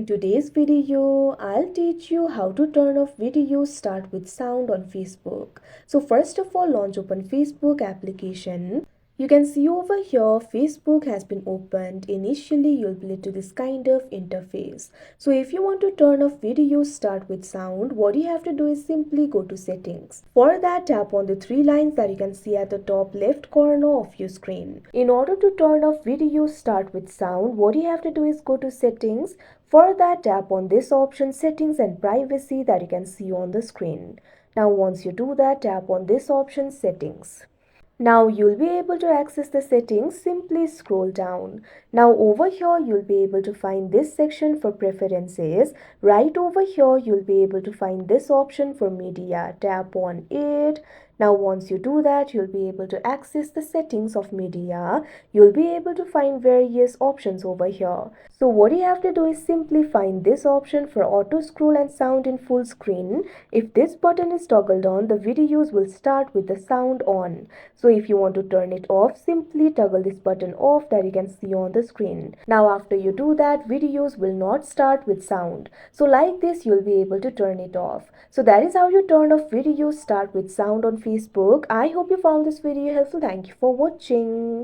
in today's video, I'll teach you how to turn off videos start with sound on Facebook. So first of all, launch open Facebook application. You can see over here, Facebook has been opened. Initially, you'll be led to this kind of interface. So if you want to turn off videos start with sound, what you have to do is simply go to settings. For that, tap on the three lines that you can see at the top left corner of your screen. In order to turn off videos start with sound, what you have to do is go to settings. For that, tap on this option settings and privacy that you can see on the screen. Now once you do that, tap on this option settings. Now you'll be able to access the settings. Simply scroll down. Now over here you'll be able to find this section for preferences. Right over here you'll be able to find this option for media. Tap on it. Now once you do that, you'll be able to access the settings of media. You'll be able to find various options over here. So what you have to do is simply find this option for auto scroll and sound in full screen. If this button is toggled on, the videos will start with the sound on. So if you want to turn it off, simply toggle this button off that you can see on the screen. Now after you do that, videos will not start with sound. So like this, you'll be able to turn it off. So that is how you turn off videos start with sound on Facebook. I hope you found this video helpful. Thank you for watching.